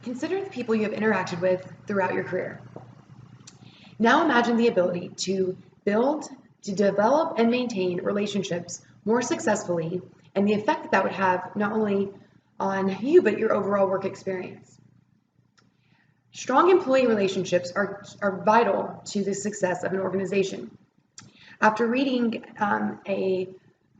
Consider the people you have interacted with throughout your career. Now imagine the ability to build, to develop, and maintain relationships more successfully, and the effect that that would have not only on you, but your overall work experience. Strong employee relationships are vital to the success of an organization. After reading an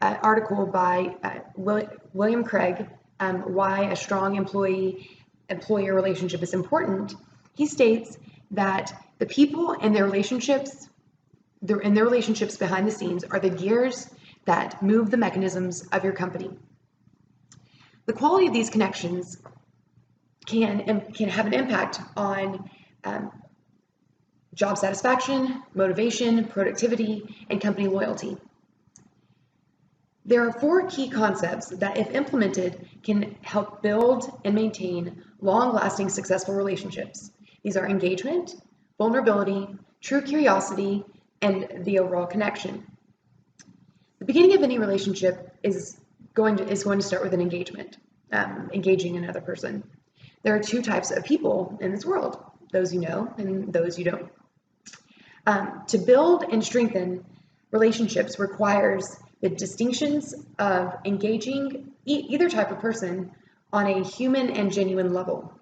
article by William Craig, Why a Strong Employer Relationship is Important, he states that the people and their relationships behind the scenes are the gears that move the mechanisms of your company. The quality of these connections can have an impact on job satisfaction, motivation, productivity, and company loyalty. There are 4 key concepts that, if implemented, can help build and maintain long-lasting successful relationships. These are engagement, vulnerability, true curiosity, and the overall connection. The beginning of any relationship is going to start with an engagement, engaging another person. There are 2 types of people in this world, those you know and those you don't. To build and strengthen relationships requires the distinctions of engaging either type of person on a human and genuine level.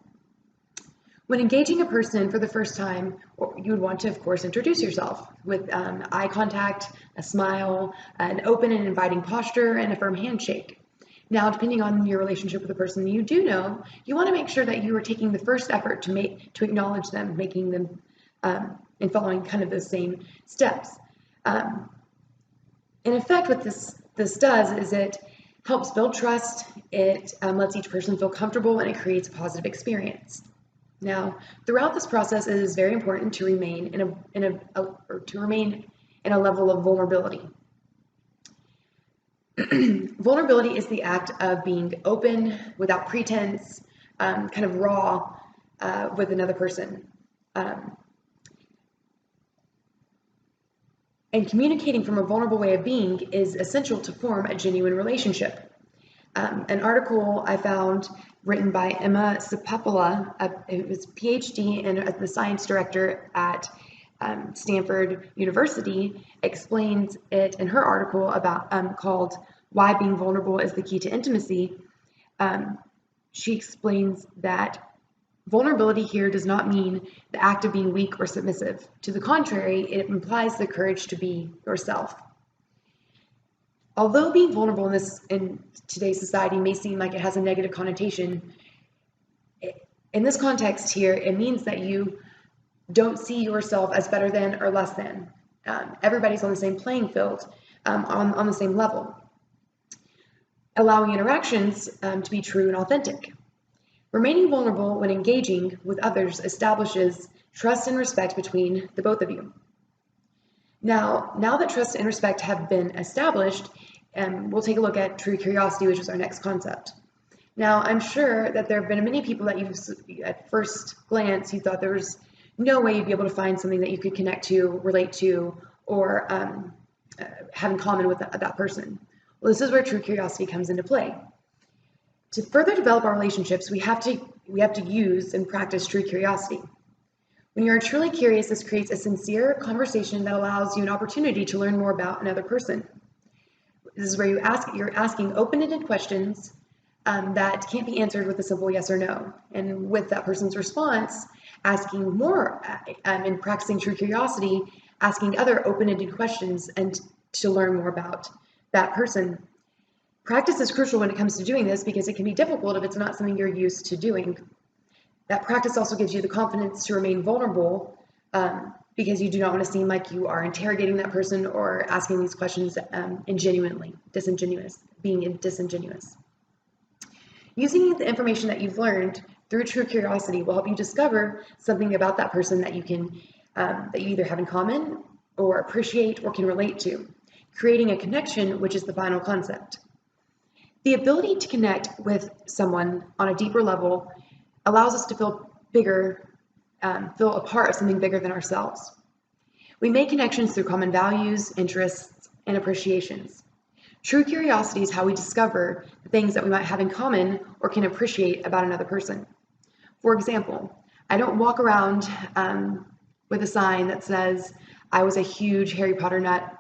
When engaging a person for the first time, you would want to, of course, introduce yourself with eye contact, a smile, an open and inviting posture, and a firm handshake. Now, depending on your relationship with the person you do know, you want to make sure that you are taking the first effort to acknowledge them, making them and following kind of those same steps. In effect, what this does is it helps build trust, it lets each person feel comfortable, and it creates a positive experience. Now, throughout this process, it is very important to remain in a level of vulnerability. Vulnerability is the act of being open, without pretense, kind of raw with another person. And communicating from a vulnerable way of being is essential to form a genuine relationship. An article I found written by Emma Sepapala, who was a PhD and the science director at Stanford University, explains it in her article about called "Why Being Vulnerable is the Key to Intimacy." She explains that vulnerability here does not mean the act of being weak or submissive. To the contrary, it implies the courage to be yourself. Although being vulnerable in today's society may seem like it has a negative connotation, in this context here, it means that you don't see yourself as better than or less than. Everybody's on the same playing field, on the same level, allowing interactions to be true and authentic. Remaining vulnerable when engaging with others establishes trust and respect between the both of you. Now that trust and respect have been established, we'll take a look at true curiosity, which is our next concept. Now, I'm sure that there have been many people that at first glance, you thought there was no way you'd be able to find something that you could connect to, relate to, or have in common with that person. Well, this is where true curiosity comes into play. To further develop our relationships, we have to use and practice true curiosity. When you are truly curious, this creates a sincere conversation that allows you an opportunity to learn more about another person. This is where you're asking open-ended questions that can't be answered with a simple yes or no. And with that person's response, asking more and practicing true curiosity, asking other open-ended questions and to learn more about that person. Practice is crucial when it comes to doing this because it can be difficult if it's not something you're used to doing. That practice also gives you the confidence to remain vulnerable because you do not want to seem like you are interrogating that person or asking these questions being disingenuous. Using the information that you've learned through true curiosity will help you discover something about that person that you either have in common or appreciate or can relate to, creating a connection, which is the final concept. The ability to connect with someone on a deeper level allows us to feel bigger, feel a part of something bigger than ourselves. We make connections through common values, interests, and appreciations. True curiosity is how we discover the things that we might have in common or can appreciate about another person. For example, I don't walk around with a sign that says I was a huge Harry Potter nut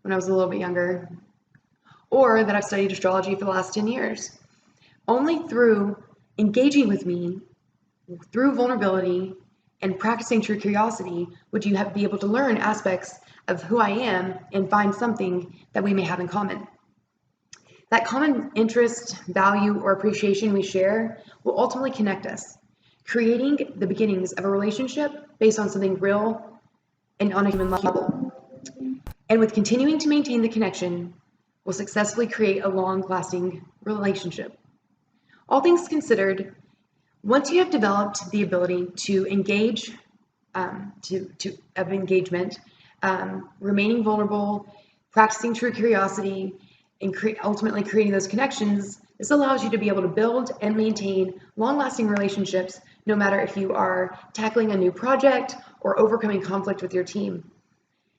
when I was a little bit younger, or that I've studied astrology for the last 10 years. Only through engaging with me, through vulnerability, and practicing true curiosity would you be able to learn aspects of who I am and find something that we may have in common. That common interest, value, or appreciation we share will ultimately connect us, creating the beginnings of a relationship based on something real and on a human level. And with continuing to maintain the connection, we'll successfully create a long-lasting relationship. All things considered, once you have developed the ability to engage, of engagement, remaining vulnerable, practicing true curiosity, and ultimately creating those connections, this allows you to be able to build and maintain long-lasting relationships, no matter if you are tackling a new project or overcoming conflict with your team.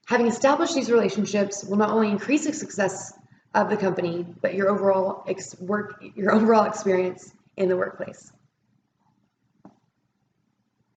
Having established these relationships will not only increase the success of the company, but your overall experience in the workplace.